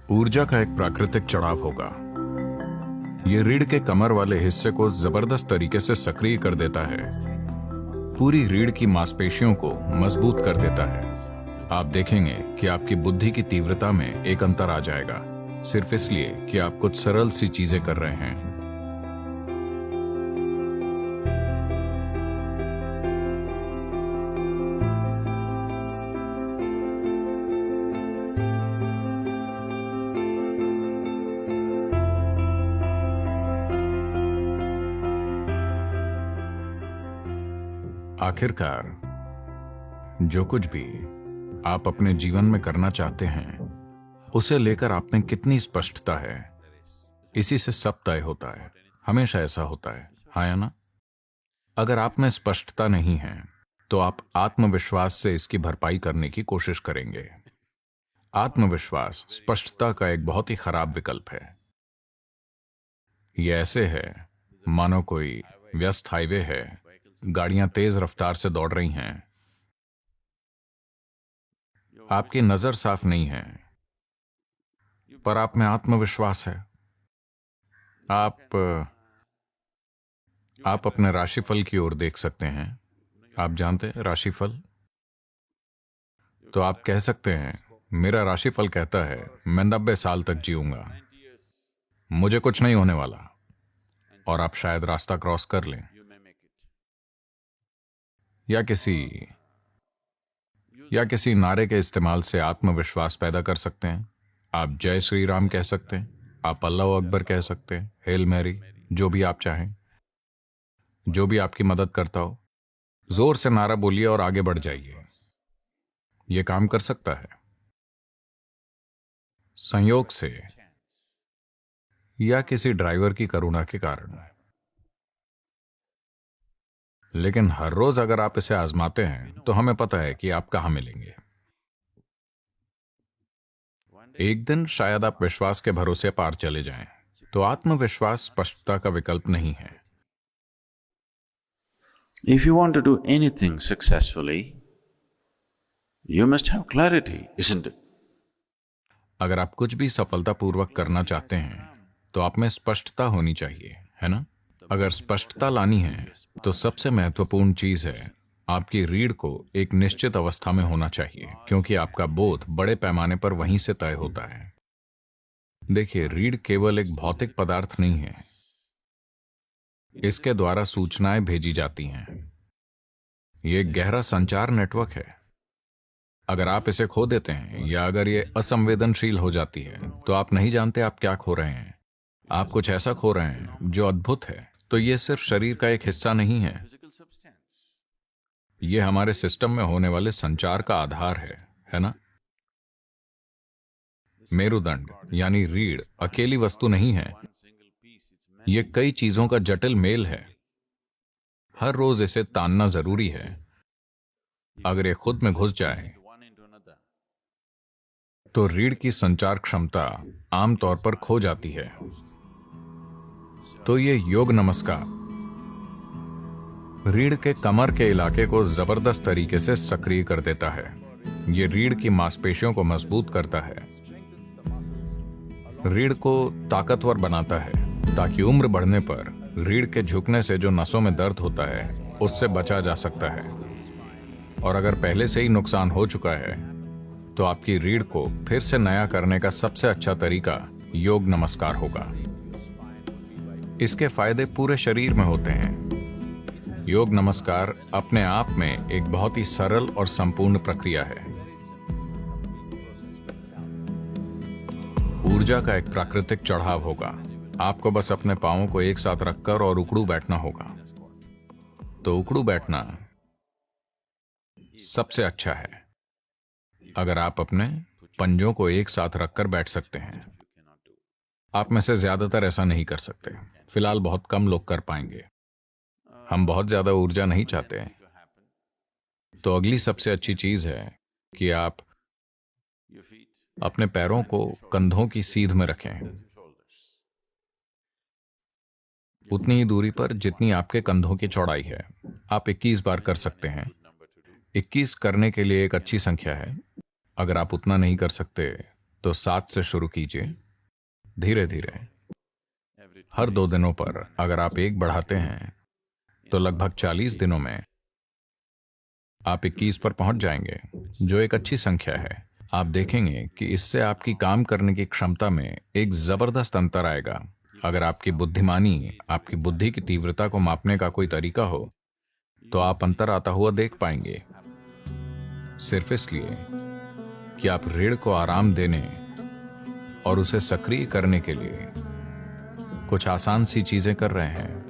ऊर्जा का एक प्राकृतिक चढ़ाव होगा। ये रीढ़ के कमर वाले हिस्से को जबरदस्त तरीके से सक्रिय कर देता है, पूरी रीढ़ की मांसपेशियों को मजबूत कर देता है। आप देखेंगे कि आपकी बुद्धि की तीव्रता में एक अंतर आ जाएगा, सिर्फ इसलिए कि आप कुछ सरल सी चीजें कर रहे हैं। आखिरकार जो कुछ भी आप अपने जीवन में करना चाहते हैं, उसे लेकर आप में कितनी स्पष्टता है, इसी से सब तय होता है। हमेशा ऐसा होता है, हाँ या ना? अगर आप में स्पष्टता नहीं है तो आप आत्मविश्वास से इसकी भरपाई करने की कोशिश करेंगे। आत्मविश्वास स्पष्टता का एक बहुत ही खराब विकल्प है। यह ऐसे है मानो कोई व्यस्त हाईवे है, गाड़ियां तेज रफ्तार से दौड़ रही हैं, आपकी नजर साफ नहीं है, पर आप में आत्मविश्वास है। आप अपने राशिफल की ओर देख सकते हैं। आप जानते हैं राशिफल? तो आप कह सकते हैं, मेरा राशिफल कहता है मैं 90 साल तक जीऊंगा, मुझे कुछ नहीं होने वाला, और आप शायद रास्ता क्रॉस कर लें। या किसी नारे के इस्तेमाल से आत्मविश्वास पैदा कर सकते हैं। आप जय श्री राम कह सकते हैं, आप अल्लाह अकबर कह सकते हैं, हेल मैरी, जो भी आप चाहें, जो भी आपकी मदद करता हो। जोर से नारा बोलिए और आगे बढ़ जाइए। यह काम कर सकता है। संयोग से या किसी ड्राइवर की करुणा के कारण। लेकिन हर रोज अगर आप इसे आजमाते हैं तो हमें पता है कि आप कहां मिलेंगे। एक दिन शायद आप विश्वास के भरोसे पार चले जाएं। तो आत्मविश्वास स्पष्टता का विकल्प नहीं है। If you want to do anything successfully, you must have clarity, isn't it? अगर आप कुछ भी सफलतापूर्वक करना चाहते हैं तो आप में स्पष्टता होनी चाहिए, है ना? अगर स्पष्टता लानी है तो सबसे महत्वपूर्ण चीज है आपकी रीढ़ को एक निश्चित अवस्था में होना चाहिए, क्योंकि आपका बोध बड़े पैमाने पर वहीं से तय होता है। देखिए, रीढ़ केवल एक भौतिक पदार्थ नहीं है, इसके द्वारा सूचनाएं भेजी जाती हैं। यह एक गहरा संचार नेटवर्क है। अगर आप इसे खो देते हैं या अगर ये असंवेदनशील हो जाती है तो आप नहीं जानते आप क्या खो रहे हैं। आप कुछ ऐसा खो रहे हैं जो अद्भुत है। तो ये सिर्फ शरीर का एक हिस्सा नहीं है, ये हमारे सिस्टम में होने वाले संचार का आधार है ना? मेरुदंड यानी रीढ़ अकेली वस्तु नहीं है, ये कई चीजों का जटिल मेल है। हर रोज इसे तानना जरूरी है। अगर ये खुद में घुस जाए तो रीढ़ की संचार क्षमता आमतौर पर खो जाती है। तो ये योग नमस्कार रीढ़ के कमर के इलाके को जबरदस्त तरीके से सक्रिय कर देता है। ये रीढ़ की मांसपेशियों को मजबूत करता है, रीढ़ को ताकतवर बनाता है, ताकि उम्र बढ़ने पर रीढ़ के झुकने से जो नसों में दर्द होता है उससे बचा जा सकता है। और अगर पहले से ही नुकसान हो चुका है तो आपकी रीढ़ को फिर से नया करने का सबसे अच्छा तरीका योग नमस्कार होगा। इसके फायदे पूरे शरीर में होते हैं। योग नमस्कार अपने आप में एक बहुत ही सरल और संपूर्ण प्रक्रिया है। ऊर्जा का एक प्राकृतिक चढ़ाव होगा। आपको बस अपने पांवों को एक साथ रखकर और उकड़ू बैठना होगा। तो उकड़ू बैठना सबसे अच्छा है। अगर आप अपने पंजों को एक साथ रखकर बैठ सकते हैं। आप में से ज्यादातर ऐसा नहीं कर सकते। फिलहाल बहुत कम लोग कर पाएंगे। हम बहुत ज्यादा ऊर्जा नहीं चाहते हैं। तो अगली सबसे अच्छी चीज है कि आप अपने पैरों को कंधों की सीध में रखें, उतनी ही दूरी पर जितनी आपके कंधों की चौड़ाई है। आप 21 बार कर सकते हैं। 21 करने के लिए एक अच्छी संख्या है। अगर आप उतना नहीं कर सकते तो 7 से शुरू कीजिए, धीरे धीरे। हर 2 दिनों पर अगर आप 1 बढ़ाते हैं तो लगभग 40 दिनों में आप 21 पर पहुंच जाएंगे, जो एक अच्छी संख्या है। आप देखेंगे कि इससे आपकी काम करने की क्षमता में एक जबरदस्त अंतर आएगा। अगर आपकी बुद्धिमानी, आपकी बुद्धि की तीव्रता को मापने का कोई तरीका हो तो आप अंतर आता हुआ देख पाएंगे। सिर्फ इसलिए कि आप रीढ़ को आराम देने और उसे सक्रिय करने के लिए कुछ आसान सी चीजें कर रहे हैं।